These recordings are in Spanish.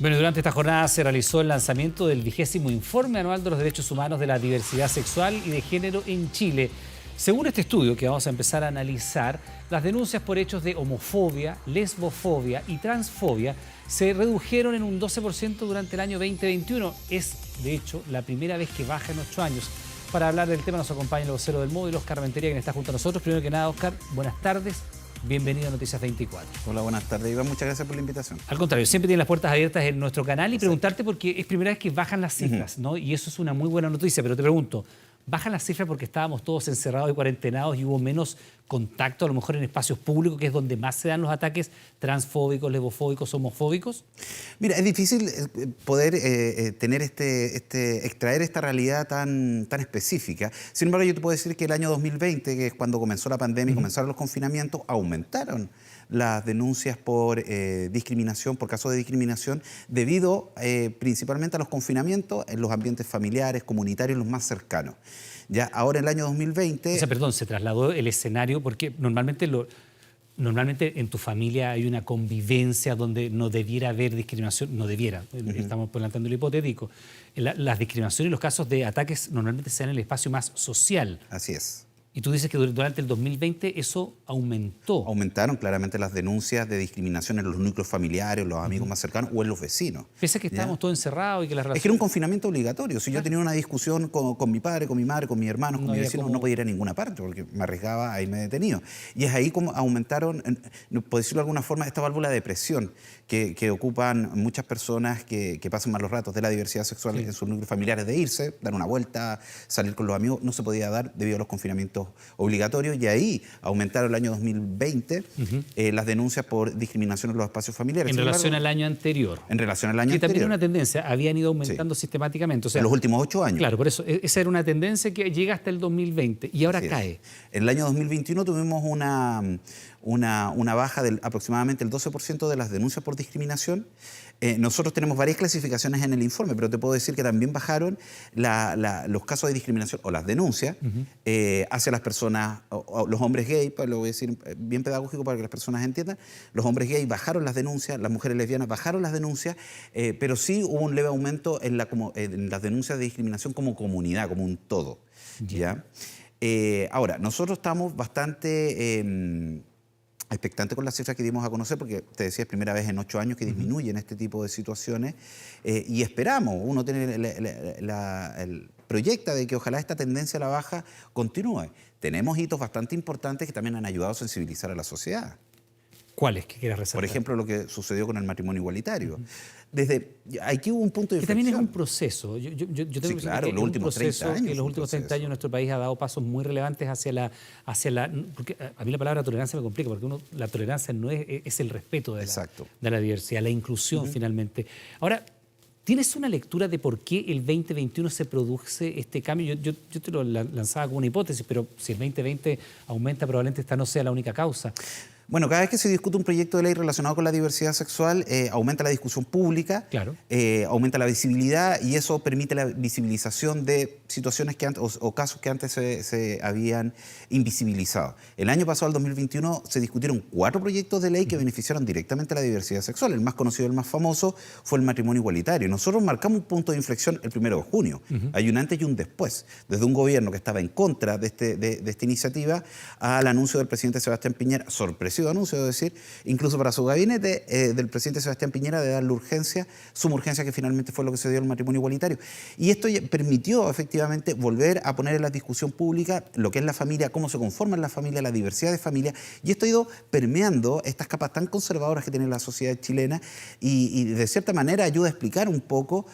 Bueno, durante esta jornada se realizó el lanzamiento del 20º Informe Anual de los Derechos Humanos de la Diversidad Sexual y de Género en Chile. Según este estudio que vamos a empezar a analizar, las denuncias por hechos de homofobia, lesbofobia y transfobia se redujeron en un 12% durante el año 2021. Es, de hecho, la primera vez que baja en 8 años. Para hablar del tema nos acompaña el vocero del móvil, Óscar Rentería, quien está junto a nosotros. Primero que nada, Óscar, buenas tardes. Bienvenido a Noticias 24. Hola, buenas tardes, Iván. Muchas gracias por la invitación. Al contrario, siempre tienen las puertas abiertas en nuestro canal y preguntarte porque es primera vez que bajan las cifras, ¿no? Y eso es una muy buena noticia, pero te pregunto, ¿bajan las cifras porque estábamos todos encerrados y cuarentenados y hubo menos contacto, a lo mejor en espacios públicos, que es donde más se dan los ataques transfóbicos, lesbofóbicos, homofóbicos? Mira, es difícil poder tener extraer esta realidad tan específica. Sin embargo, yo te puedo decir que el año 2020, que es cuando comenzó la pandemia y comenzaron los confinamientos, aumentaron las denuncias por discriminación, por casos de discriminación, debido principalmente a los confinamientos en los ambientes familiares, comunitarios, los más cercanos. Ya ahora en el año 2020... O sea, perdón, se trasladó el escenario porque normalmente en tu familia hay una convivencia donde no debiera haber discriminación, no debiera, estamos planteando lo hipotético. Las discriminaciones y los casos de ataques normalmente se dan en el espacio más social. Así es. Y tú dices que durante el 2020 eso aumentó. Aumentaron claramente las denuncias de discriminación en los núcleos familiares, los amigos más cercanos o en los vecinos. Pese a que estábamos todos encerrados y que las relaciones... Es que era un confinamiento obligatorio. Si yo tenía una discusión con mi padre, con mi madre, con mis hermanos, con mis vecinos, no podía ir a ninguna parte porque me arriesgaba a irme detenido. Y es ahí como aumentaron, por decirlo de alguna forma, esta válvula de presión que ocupan muchas personas que pasan malos ratos de la diversidad sexual en sus núcleos familiares, de irse, dar una vuelta, salir con los amigos. No se podía dar debido a los confinamientos obligatorios, y ahí aumentaron el año 2020 las denuncias por discriminación en los espacios familiares. En relación al año anterior. En relación al año anterior. Que también era una tendencia, habían ido aumentando sistemáticamente. O sea, en los últimos 8 años. Claro, por eso, esa era una tendencia que llega hasta el 2020 y ahora cae. En el año 2021 tuvimos una baja del aproximadamente el 12% de las denuncias por discriminación. Nosotros tenemos varias clasificaciones en el informe, pero te puedo decir que también bajaron los casos de discriminación o las denuncias hacia las personas, o los hombres gays, lo voy a decir bien pedagógico para que las personas entiendan. Los hombres gays bajaron las denuncias, las mujeres lesbianas bajaron las denuncias, pero sí hubo un leve aumento en las denuncias de discriminación como comunidad, como un todo. ¿Ya? Ahora, nosotros estamos bastante expectantes con las cifras que dimos a conocer, porque te decía, es primera vez en 8 años que disminuyen este tipo de situaciones, y esperamos, uno tiene proyecta de que ojalá esta tendencia a la baja continúe. Tenemos hitos bastante importantes que también han ayudado a sensibilizar a la sociedad. ¿Cuáles que quieras resaltar? Por ejemplo, lo que sucedió con el matrimonio igualitario. Aquí hubo un punto de inflexión. Que también es un proceso. Yo tengo claro, los últimos 30 años. Que en los últimos 30 años nuestro país ha dado pasos muy relevantes hacia la... Porque a mí la palabra tolerancia me complica, porque la tolerancia no es el respeto de la diversidad, la inclusión finalmente. Ahora, ¿tienes una lectura de por qué el 2021 se produce este cambio? Yo te lo lanzaba como una hipótesis, pero si el 2020 aumenta, probablemente esta no sea la única causa. Bueno, cada vez que se discute un proyecto de ley relacionado con la diversidad sexual, aumenta la discusión pública, aumenta la visibilidad, y eso permite la visibilización de situaciones que antes, o casos que antes se habían invisibilizado. El año pasado, el 2021, se discutieron 4 proyectos de ley que beneficiaron directamente a la diversidad sexual. El más conocido, el más famoso, fue el matrimonio igualitario. Nosotros marcamos un punto de inflexión el 1 de junio. Hay un antes y un después. Desde un gobierno que estaba en contra de esta iniciativa al anuncio del presidente Sebastián Piñera, sorpresivo anuncio, es decir, incluso para su gabinete, del presidente Sebastián Piñera, de darle urgencia, suma urgencia, que finalmente fue lo que se dio al matrimonio igualitario. Y esto permitió efectivamente volver a poner en la discusión pública lo que es la familia, cómo se conforman las familias, la diversidad de familias, y esto ha ido permeando estas capas tan conservadoras que tiene la sociedad chilena, y de cierta manera ayuda a explicar un poco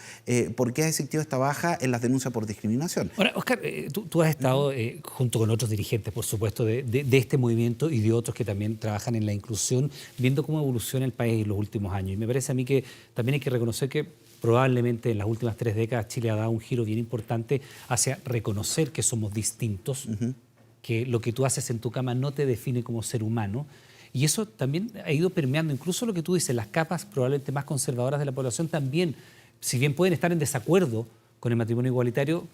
por qué ha existido esta baja en las denuncias por discriminación. Ahora, Óscar, tú has estado junto con otros dirigentes, por supuesto, de este movimiento y de otros que también trabajan en la inclusión, viendo cómo evoluciona el país en los últimos años. Y me parece a mí que también hay que reconocer que probablemente en las últimas 3 décadas Chile ha dado un giro bien importante hacia reconocer que somos distintos, que lo que tú haces en tu cama no te define como ser humano. Y eso también ha ido permeando, incluso lo que tú dices, las capas probablemente más conservadoras de la población también, si bien pueden estar en desacuerdo con el matrimonio igualitario,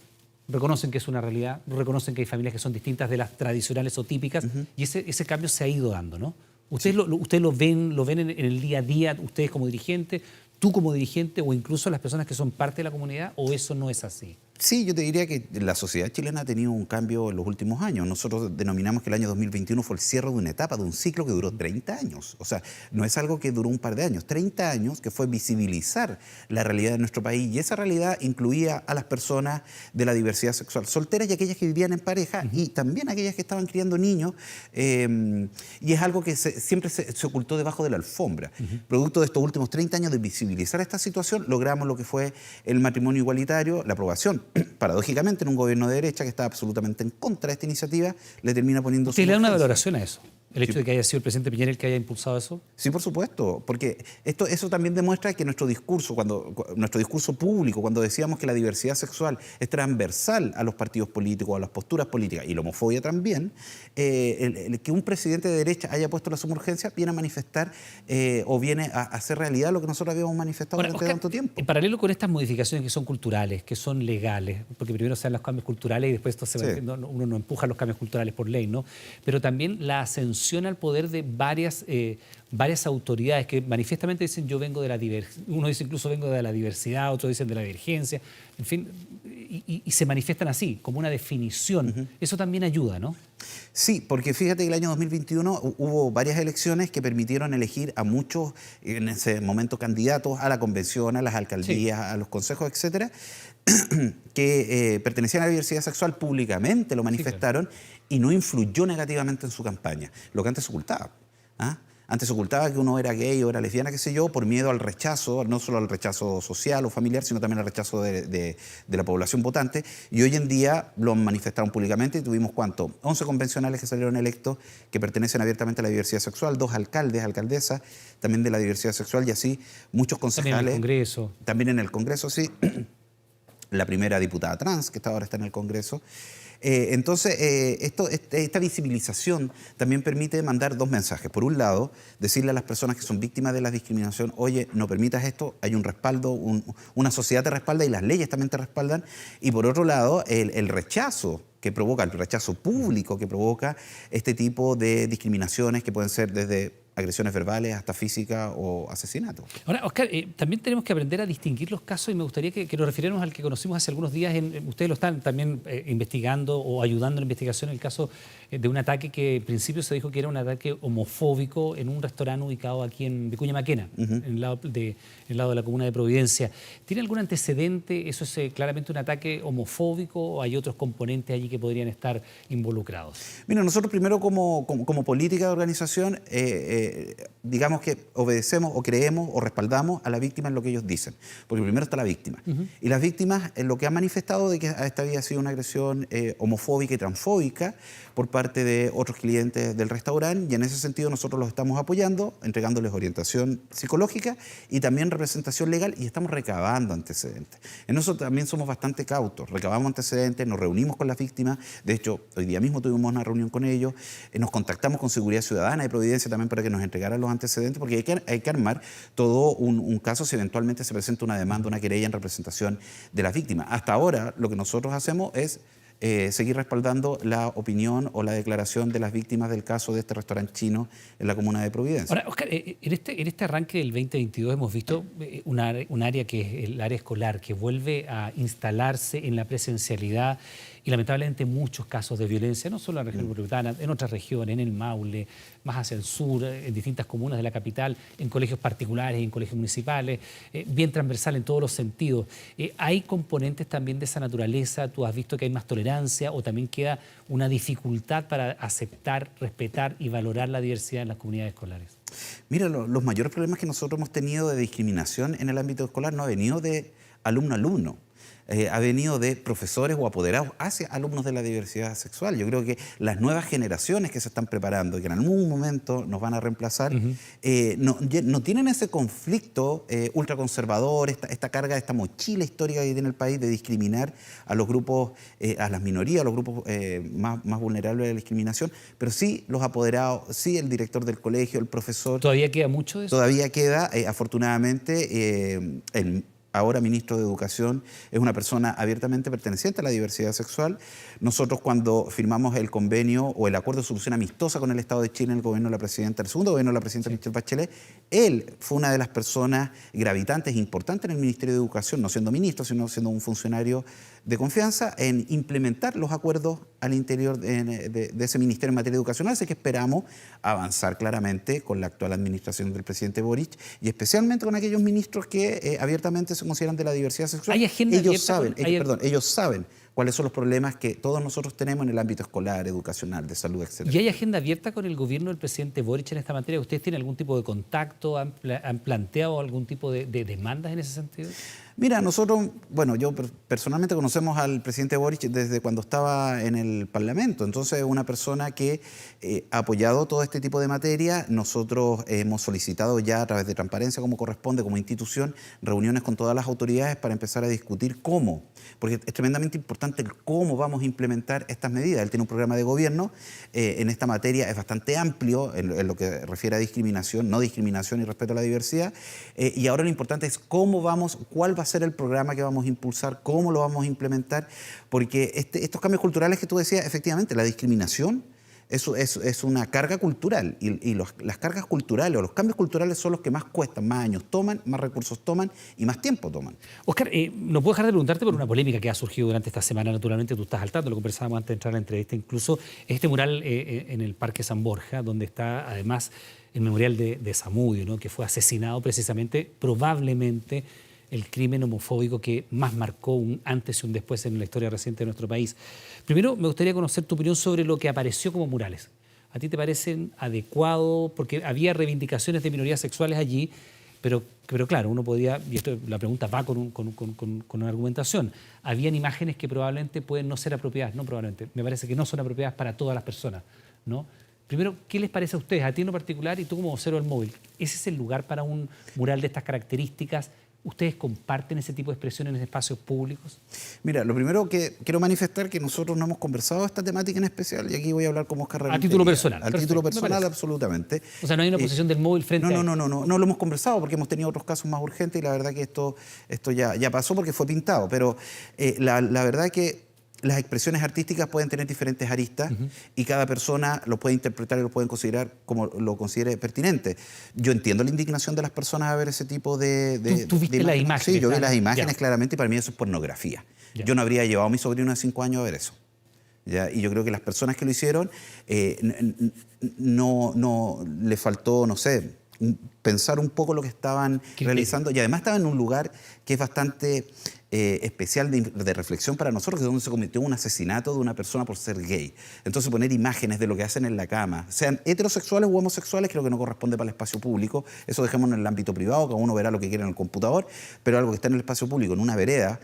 reconocen que es una realidad, reconocen que hay familias que son distintas de las tradicionales o típicas, y ese cambio se ha ido dando, ¿no? Ustedes lo ven en el día a día, ustedes como dirigentes, tú como dirigente o incluso las personas que son parte de la comunidad, o eso no es así? Sí, yo te diría que la sociedad chilena ha tenido un cambio en los últimos años. Nosotros denominamos que el año 2021 fue el cierre de una etapa, de un ciclo que duró 30 años. O sea, no es algo que duró un par de años, 30 años que fue visibilizar la realidad de nuestro país. Y esa realidad incluía a las personas de la diversidad sexual, solteras y aquellas que vivían en pareja, y también aquellas que estaban criando niños. Y es algo que siempre se ocultó debajo de la alfombra. Producto de estos últimos 30 años de visibilizar esta situación, logramos lo que fue el matrimonio igualitario, la aprobación. Paradójicamente, en un gobierno de derecha que estaba absolutamente en contra de esta iniciativa, le termina poniendo... ¿Usted le da una valoración a eso? ¿El hecho de que haya sido el presidente Piñera el que haya impulsado eso? Sí, por supuesto, porque eso también demuestra que nuestro discurso público, cuando decíamos que la diversidad sexual es transversal a los partidos políticos, a las posturas políticas, y la homofobia también, que un presidente de derecha haya puesto la suma urgencia viene a manifestar o viene a hacer realidad lo que nosotros habíamos manifestado durante tanto tiempo. En paralelo con estas modificaciones que son culturales, que son legales, porque primero se dan los cambios culturales y después uno no empuja los cambios culturales por ley, ¿no? Pero también la ascensión al poder de varias autoridades que manifiestamente dicen yo vengo de la diversidad, uno dice incluso vengo de la diversidad, otros dicen de la divergencia, en fin, y se manifiestan así, como una definición. Eso también ayuda, ¿no? Sí, porque fíjate que el año 2021 hubo varias elecciones que permitieron elegir a muchos, en ese momento, candidatos a la convención, a las alcaldías, a los consejos, etcétera, que pertenecían a la diversidad sexual, públicamente lo manifestaron, y no influyó negativamente en su campaña, lo que antes se ocultaba. Antes se ocultaba que uno era gay o era lesbiana, qué sé yo, por miedo al rechazo, no solo al rechazo social o familiar, sino también al rechazo de la población votante. Y hoy en día lo manifestaron públicamente y tuvimos, ¿cuánto? 11 convencionales que salieron electos que pertenecen abiertamente a la diversidad sexual, 2 alcaldes, alcaldesas, también de la diversidad sexual, y así muchos concejales. También en el Congreso. También en el Congreso, sí. La primera diputada trans, que ahora está en el Congreso. Entonces, esta visibilización también permite mandar 2 mensajes. Por un lado, decirle a las personas que son víctimas de la discriminación, oye, no permitas esto, hay un respaldo, una sociedad te respalda y las leyes también te respaldan. Y por otro lado, el rechazo que provoca, el rechazo público que provoca este tipo de discriminaciones que pueden ser desde agresiones verbales hasta físicas o asesinatos. Ahora, Oscar, también tenemos que aprender a distinguir los casos y me gustaría que nos refiriéramos al que conocimos hace algunos días. Ustedes lo están también investigando o ayudando en la investigación, el caso de un ataque que en principio se dijo que era un ataque homofóbico en un restaurante ubicado aquí en Vicuña Maquena, en el lado de la comuna de Providencia. ¿Tiene algún antecedente? ¿Eso es claramente un ataque homofóbico o hay otros componentes allí que podrían estar involucrados? Mira, nosotros primero como política de organización, digamos que obedecemos o creemos o respaldamos a la víctima en lo que ellos dicen. Porque primero está la víctima. Y las víctimas lo que han manifestado de que esta había sido una agresión homofóbica y transfóbica por parte de otros clientes del restaurante, y en ese sentido nosotros los estamos apoyando, entregándoles orientación psicológica y también representación legal, y estamos recabando antecedentes. En eso también somos bastante cautos, recabamos antecedentes, nos reunimos con las víctimas, de hecho hoy día mismo tuvimos una reunión con ellos, nos contactamos con Seguridad Ciudadana de Providencia también para que nos entregaran los antecedentes, porque hay que armar todo un caso si eventualmente se presenta una demanda, una querella en representación de las víctimas. Hasta ahora lo que nosotros hacemos es seguir respaldando la opinión o la declaración de las víctimas del caso de este restaurante chino en la comuna de Providencia. Ahora, Oscar, en este arranque del 2022 hemos visto un área que es el área escolar, que vuelve a instalarse en la presencialidad y lamentablemente muchos casos de violencia, no solo en la región metropolitana, en otras regiones, en el Maule, más hacia el sur, en distintas comunas de la capital, en colegios particulares y en colegios municipales, bien transversal en todos los sentidos. ¿Hay componentes también de esa naturaleza? ¿Tú has visto que hay más tolerancia o también queda una dificultad para aceptar, respetar y valorar la diversidad en las comunidades escolares? Mira, los mayores problemas que nosotros hemos tenido de discriminación en el ámbito escolar no ha venido de alumno a alumno. Ha venido de profesores o apoderados hacia alumnos de la diversidad sexual. Yo creo que las nuevas generaciones que se están preparando y que en algún momento nos van a reemplazar, no tienen ese conflicto ultraconservador, esta carga, esta mochila histórica que tiene el país de discriminar a los grupos, a las minorías, a los grupos más vulnerables de la discriminación, pero sí los apoderados, sí el director del colegio, el profesor. ¿Todavía queda mucho de eso? Todavía queda, afortunadamente, ahora ministro de Educación, es una persona abiertamente perteneciente a la diversidad sexual. Nosotros cuando firmamos el convenio o el acuerdo de solución amistosa con el Estado de Chile en el gobierno de la presidenta, el segundo gobierno de la presidenta Michelle Bachelet, él fue una de las personas gravitantes, importantes en el Ministerio de Educación, no siendo ministro, sino siendo un funcionario de confianza, en implementar los acuerdos al interior de ese ministerio en materia educacional. Así que esperamos avanzar claramente con la actual administración del presidente Boric y especialmente con aquellos ministros que abiertamente se consideran de la diversidad sexual. ¿Hay agenda Ellos saben cuáles son los problemas que todos nosotros tenemos en el ámbito escolar, educacional, de salud, etc. ¿Y hay agenda abierta con el gobierno del presidente Boric en esta materia? ¿Ustedes tienen algún tipo de contacto? ¿Han planteado algún tipo de demandas en ese sentido? Mira, nosotros, bueno, yo personalmente conocemos al presidente Boric desde cuando estaba en el Parlamento. Entonces, es una persona que ha apoyado todo este tipo de materia. Nosotros hemos solicitado ya a través de transparencia, como corresponde, como institución, reuniones con todas las autoridades para empezar a discutir cómo. Porque es tremendamente importante el cómo vamos a implementar estas medidas. Él tiene un programa de gobierno en esta materia, es bastante amplio en lo que refiere a discriminación, no discriminación y respeto a la diversidad. Y ahora lo importante es cuál va a ser el programa que vamos a impulsar, cómo lo vamos a implementar, porque estos cambios culturales que tú decías, efectivamente, la discriminación es una carga cultural y las cargas culturales o los cambios culturales son los que más cuestan, más años toman, más recursos toman y más tiempo toman. Óscar, no puedo dejar de preguntarte por una polémica que ha surgido durante esta semana. Naturalmente tú estás al tanto, lo conversábamos antes de entrar a la entrevista, incluso este mural en el Parque San Borja, donde está además el memorial de Zamudio, ¿no?, que fue asesinado precisamente, probablemente el crimen homofóbico que más marcó un antes y un después en la historia reciente de nuestro país. Primero, me gustaría conocer tu opinión sobre lo que apareció como murales. ¿A ti te parecen adecuados? Porque había reivindicaciones de minorías sexuales allí, pero claro, uno podía, y esto, la pregunta va con una argumentación, habían imágenes que probablemente pueden no ser apropiadas, no probablemente, me parece que no son apropiadas para todas las personas, ¿no? Primero, ¿qué les parece a ustedes, a ti en lo particular y tú como vocero del móvil? ¿Ese es el lugar para un mural de estas características? ¿Ustedes comparten ese tipo de expresiones en espacios públicos? Mira, lo primero que quiero manifestar es que nosotros no hemos conversado esta temática en especial y aquí voy a hablar como Óscar Rementería. A título personal. A título personal, absolutamente. O sea, no hay una posición del móvil frente a... No lo hemos conversado porque hemos tenido otros casos más urgentes y la verdad que esto ya pasó porque fue pintado, pero la verdad que las expresiones artísticas pueden tener diferentes aristas y cada persona lo puede interpretar y lo puede considerar como lo considere pertinente. Yo entiendo la indignación de las personas a ver ese tipo de ¿Tú viste las imágenes? Sí, yo vi las imágenes claramente y para mí eso es pornografía. Ya. Yo no habría llevado a mi sobrino de 5 años a ver eso. ¿Ya? Y yo creo que las personas que lo hicieron no le faltó, no sé, pensar un poco lo que estaban realizando y además estaban en un lugar que es bastante especial de reflexión para nosotros, que es donde se cometió un asesinato de una persona por ser gay. Entonces poner imágenes de lo que hacen en la cama, sean heterosexuales u homosexuales, creo que no corresponde para el espacio público. Eso dejémoslo en el ámbito privado, cada uno verá lo que quiere en el computador, pero algo que está en el espacio público, en una vereda,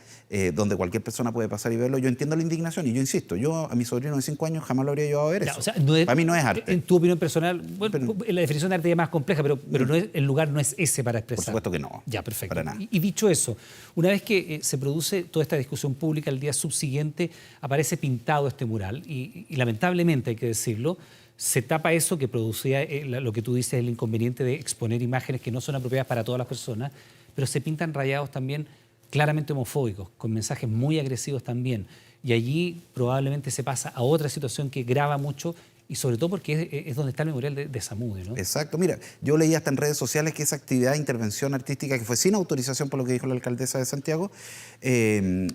donde cualquier persona puede pasar y verlo, yo entiendo la indignación y yo insisto, yo a mi sobrino de 5 años jamás lo habría llevado a ver eso. O sea, para mí no es arte. En tu opinión personal, bueno, la definición de arte es más compleja, pero no es, el lugar no es ese para expresar. Por supuesto que no. Ya, perfecto. Para nada. Y dicho eso, una vez que se produce toda esta discusión pública, el día subsiguiente aparece pintado este mural y lamentablemente, hay que decirlo, se tapa eso que producía lo que tú dices, el inconveniente de exponer imágenes que no son apropiadas para todas las personas, pero se pintan rayados también claramente homofóbicos, con mensajes muy agresivos también. Y allí probablemente se pasa a otra situación que grava mucho y sobre todo porque es donde está el memorial de Zamudio, ¿no? Exacto. Mira, yo leí hasta en redes sociales que esa actividad de intervención artística, que fue sin autorización por lo que dijo la alcaldesa de Santiago,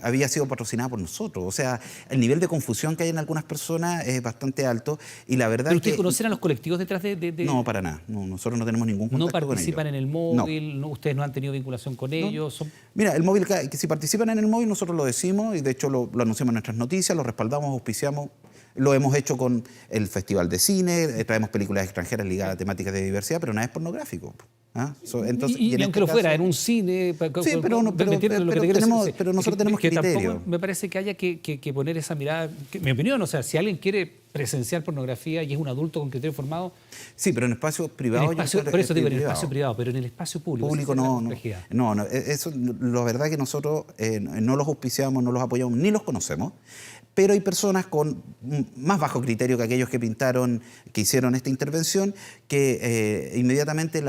había sido patrocinada por nosotros. O sea, el nivel de confusión que hay en algunas personas es bastante alto y la verdad ¿Pero ustedes conocen a los colectivos detrás de...? No, para nada. No, nosotros no tenemos ningún contacto con ellos. ¿No participan en el móvil? No. ¿Ustedes no han tenido vinculación con ellos? No. Mira, el móvil, que si participan en el móvil nosotros lo decimos y de hecho lo anunciamos en nuestras noticias, lo respaldamos, auspiciamos. Lo hemos hecho con el Festival de Cine, traemos películas extranjeras ligadas a temáticas de diversidad, pero nada es pornográfico. ¿Ah? Entonces, y aunque lo fuera, en un cine... Sí, pero nosotros tenemos criterio. Tampoco me parece que haya que poner esa mirada... Mi opinión, o sea, si alguien quiere presenciar pornografía y es un adulto con criterio formado... Sí, pero en espacios privados... Por eso digo, en el espacio privado, pero en el espacio público no, eso, la verdad que nosotros no los auspiciamos, no los apoyamos, ni los conocemos. pero hay personas con más bajo criterio que aquellos que hicieron esta intervención, que inmediatamente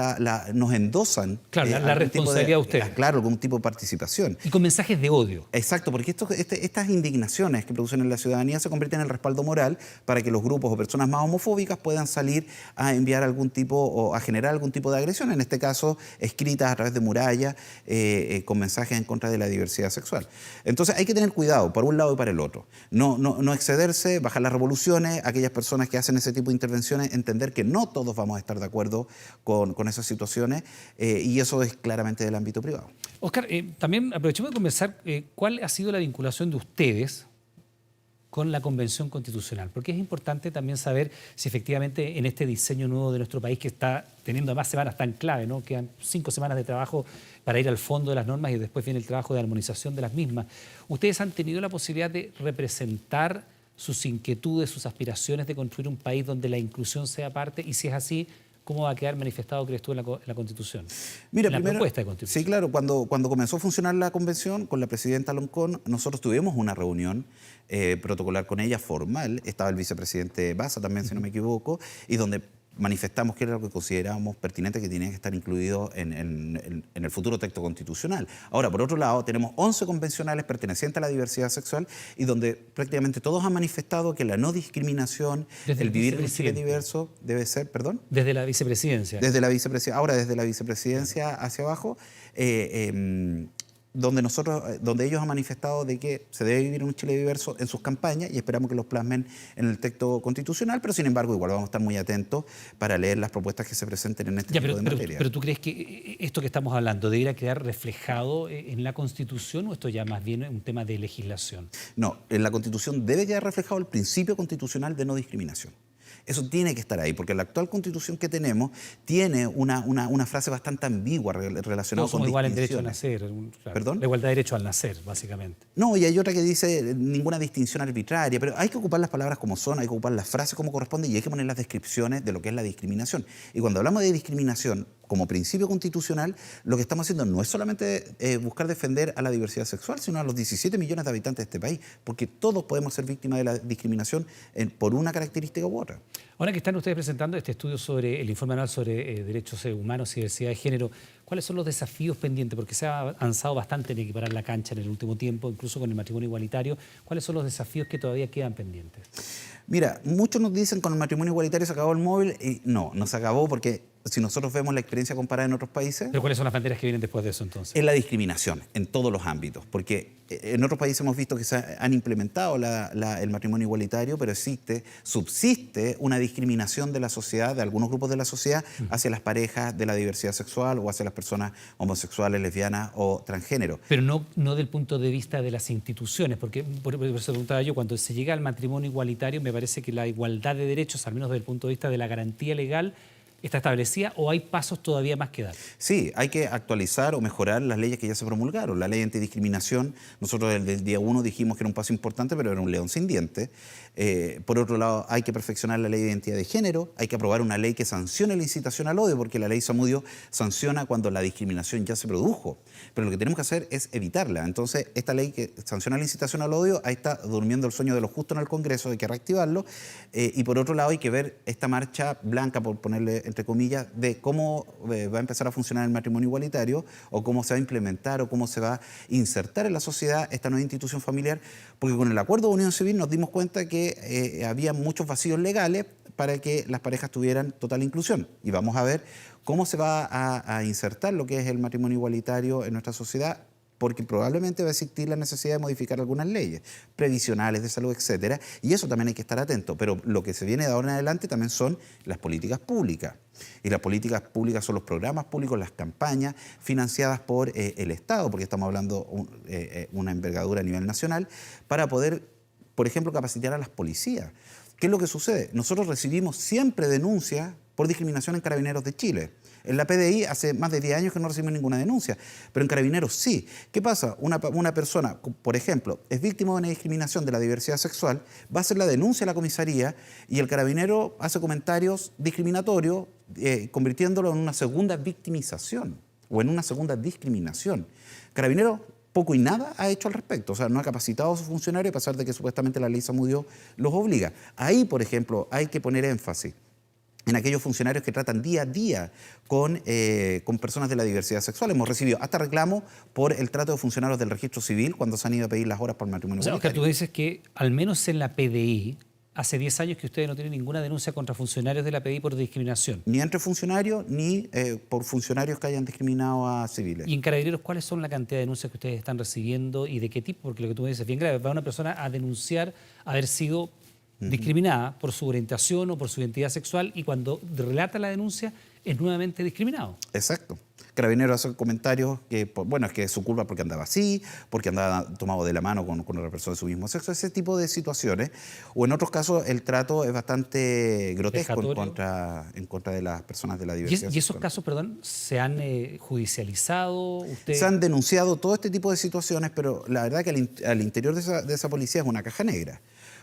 nos endosan. Claro, la responsabilidad de ustedes. Claro, algún tipo de participación. Y con mensajes de odio. Exacto, porque estas indignaciones que producen en la ciudadanía se convierten en el respaldo moral para que los grupos o personas más homofóbicas puedan salir a enviar algún tipo o a generar algún tipo de agresión, en este caso escritas a través de murallas, con mensajes en contra de la diversidad sexual. Entonces hay que tener cuidado por un lado y para el otro. No excederse, bajar las revoluciones, aquellas personas que hacen ese tipo de intervenciones, entender que no todos vamos a estar de acuerdo con esas situaciones, y eso es claramente del ámbito privado. Óscar, también aprovechemos de conversar cuál ha sido la vinculación de ustedes con la Convención Constitucional, porque es importante también saber si efectivamente en este diseño nuevo de nuestro país, que está teniendo además semanas tan clave, ¿no? Quedan 5 semanas de trabajo para ir al fondo de las normas y después viene el trabajo de armonización de las mismas. ¿Ustedes han tenido la posibilidad de representar sus inquietudes, sus aspiraciones de construir un país donde la inclusión sea parte? Y si es así, ¿cómo va a quedar manifestado, crees tú, en la Constitución? Mira, en la propuesta de Constitución. Sí, claro. Cuando comenzó a funcionar la convención con la presidenta Loncón, nosotros tuvimos una reunión protocolar con ella, formal. Estaba el vicepresidente Baza también, si no me equivoco, y donde manifestamos que era lo que considerábamos pertinente, que tenía que estar incluido en el futuro texto constitucional. Ahora, por otro lado, tenemos 11 convencionales pertenecientes a la diversidad sexual y donde prácticamente todos han manifestado que la no discriminación, el vivir en un Chile diverso debe ser, ¿perdón? Desde la vicepresidencia. Desde la vicepresidencia, ahora desde la vicepresidencia hacia abajo, donde ellos han manifestado de que se debe vivir en un Chile diverso en sus campañas y esperamos que los plasmen en el texto constitucional, pero sin embargo igual vamos a estar muy atentos para leer las propuestas que se presenten en este tipo de materia. Pero ¿tú crees que esto que estamos hablando debería quedar reflejado en la Constitución o esto ya más bien es un tema de legislación? No, en la Constitución debe quedar reflejado el principio constitucional de no discriminación. Eso tiene que estar ahí, porque la actual Constitución que tenemos tiene una frase bastante ambigua relacionada con distinciones. Igual el derecho a nacer. Claro. ¿Perdón? La igualdad de derecho al nacer, básicamente. No, y hay otra que dice ninguna distinción arbitraria, pero hay que ocupar las palabras como son, hay que ocupar las frases como corresponde y hay que poner las descripciones de lo que es la discriminación. Y cuando hablamos de discriminación como principio constitucional, lo que estamos haciendo no es solamente buscar defender a la diversidad sexual, sino a los 17 millones de habitantes de este país, porque todos podemos ser víctimas de la discriminación por una característica u otra. Ahora que están ustedes presentando este estudio sobre el informe anual sobre derechos humanos y diversidad de género, ¿cuáles son los desafíos pendientes? Porque se ha avanzado bastante en equiparar la cancha en el último tiempo, incluso con el matrimonio igualitario. ¿Cuáles son los desafíos que todavía quedan pendientes? Mira, muchos nos dicen con el matrimonio igualitario se acabó el móvil y no se acabó porque si nosotros vemos la experiencia comparada en otros países... ¿Pero cuáles son las banderas que vienen después de eso entonces? Es la discriminación en todos los ámbitos, porque en otros países hemos visto que se han implementado el matrimonio igualitario, pero subsiste una discriminación de la sociedad, de algunos grupos de la sociedad, hacia las parejas de la diversidad sexual o hacia las personas homosexuales, lesbianas o transgénero. Pero no del punto de vista de las instituciones, porque por eso preguntaba yo, cuando se llega al matrimonio igualitario, me parece que la igualdad de derechos, al menos desde el punto de vista de la garantía legal, ¿está establecida o hay pasos todavía más que dar? Sí, hay que actualizar o mejorar las leyes que ya se promulgaron. La ley antidiscriminación, nosotros desde el día 1 dijimos que era un paso importante, pero era un león sin dientes. Por otro lado, hay que perfeccionar la ley de identidad de género, hay que aprobar una ley que sancione la incitación al odio, porque la ley Zamudio sanciona cuando la discriminación ya se produjo. Pero lo que tenemos que hacer es evitarla. Entonces, esta ley que sanciona la incitación al odio, ahí está durmiendo el sueño de los justos en el Congreso, hay que reactivarlo. Y por otro lado, hay que ver esta marcha blanca, por ponerle entre comillas, de cómo va a empezar a funcionar el matrimonio igualitario o cómo se va a implementar o cómo se va a insertar en la sociedad esta nueva institución familiar, porque con el acuerdo de unión civil nos dimos cuenta que había muchos vacíos legales para que las parejas tuvieran total inclusión. Y vamos a ver cómo se va a insertar lo que es el matrimonio igualitario en nuestra sociedad, porque probablemente va a existir la necesidad de modificar algunas leyes previsionales de salud, etcétera, y eso también hay que estar atento. Pero lo que se viene de ahora en adelante también son las políticas públicas. Y las políticas públicas son los programas públicos, las campañas financiadas por el Estado, porque estamos hablando de una envergadura a nivel nacional, para poder, por ejemplo, capacitar a las policías. ¿Qué es lo que sucede? Nosotros recibimos siempre denuncias por discriminación en Carabineros de Chile. En la PDI hace más de 10 años que no recibimos ninguna denuncia, pero en Carabineros sí. ¿Qué pasa? Una persona, por ejemplo, es víctima de una discriminación de la diversidad sexual, va a hacer la denuncia a la comisaría y el carabinero hace comentarios discriminatorios, convirtiéndolo en una segunda victimización o en una segunda discriminación. Carabineros poco y nada ha hecho al respecto. O sea, no ha capacitado a sus funcionarios a pesar de que supuestamente la ley Zamudio los obliga. Ahí, por ejemplo, hay que poner énfasis en aquellos funcionarios que tratan día a día con personas de la diversidad sexual. Hemos recibido hasta reclamos por el trato de funcionarios del registro civil cuando se han ido a pedir las horas para el matrimonio Oscar, voluntario. tú dices que al menos en la PDI, hace 10 años que ustedes no tienen ninguna denuncia contra funcionarios de la PDI por discriminación. Ni entre funcionarios, ni por funcionarios que hayan discriminado a civiles. ¿Y en Carabineros cuáles son la cantidad de denuncias que ustedes están recibiendo y de qué tipo? Porque lo que tú me dices es bien grave. Va una persona a denunciar haber sido discriminada por su orientación o por su identidad sexual y cuando relata la denuncia es nuevamente discriminado. Exacto. Carabineros hacen comentarios que, bueno, es que es su culpa porque andaba así, porque andaba tomado de la mano con otra persona de su mismo sexo, ese tipo de situaciones. O en otros casos el trato es bastante grotesco en contra de las personas de la diversidad ¿Y esos sexual. casos, perdón, se han judicializado? ¿Usted... Se han denunciado todo este tipo de situaciones, pero la verdad que al interior de esa policía es una caja negra,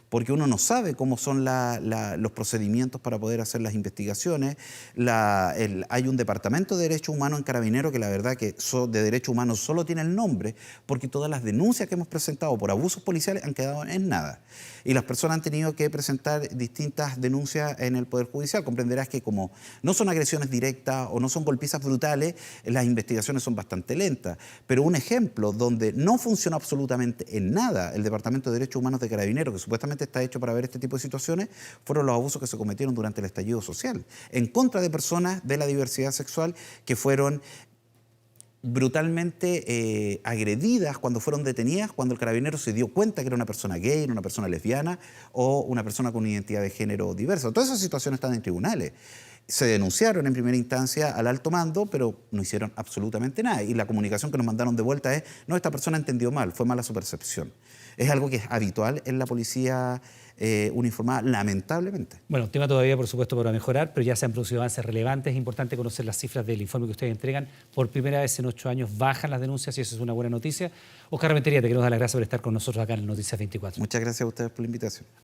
porque uno no sabe cómo son los procedimientos para poder hacer las investigaciones. Hay un departamento de derechos humanos en Carabineros que la verdad que de derechos humanos solo tiene el nombre, porque todas las denuncias que hemos presentado por abusos policiales han quedado en nada. Y las personas han tenido que presentar distintas denuncias en el Poder Judicial. Comprenderás que como no son agresiones directas o no son golpizas brutales, las investigaciones son bastante lentas. Pero un ejemplo donde no funciona absolutamente en nada el Departamento de Derechos Humanos de Carabineros, que supuestamente está hecho para ver este tipo de situaciones, fueron los abusos que se cometieron durante el estallido social, en contra de personas de la diversidad sexual que fueron brutalmente agredidas cuando fueron detenidas, cuando el carabinero se dio cuenta que era una persona gay, una persona lesbiana o una persona con una identidad de género diversa. Todas esas situaciones están en tribunales. Se denunciaron en primera instancia al alto mando, pero no hicieron absolutamente nada. Y la comunicación que nos mandaron de vuelta es, no, esta persona entendió mal, fue mala su percepción. Es algo que es habitual en la policía uniformada, lamentablemente. Bueno, tema todavía, por supuesto, para mejorar, pero ya se han producido avances relevantes. Es importante conocer las cifras del informe que ustedes entregan. Por primera vez en 8 años bajan las denuncias y eso es una buena noticia. Oscar Rentería, te queremos dar las gracias por estar con nosotros acá en Noticias 24. Muchas gracias a ustedes por la invitación.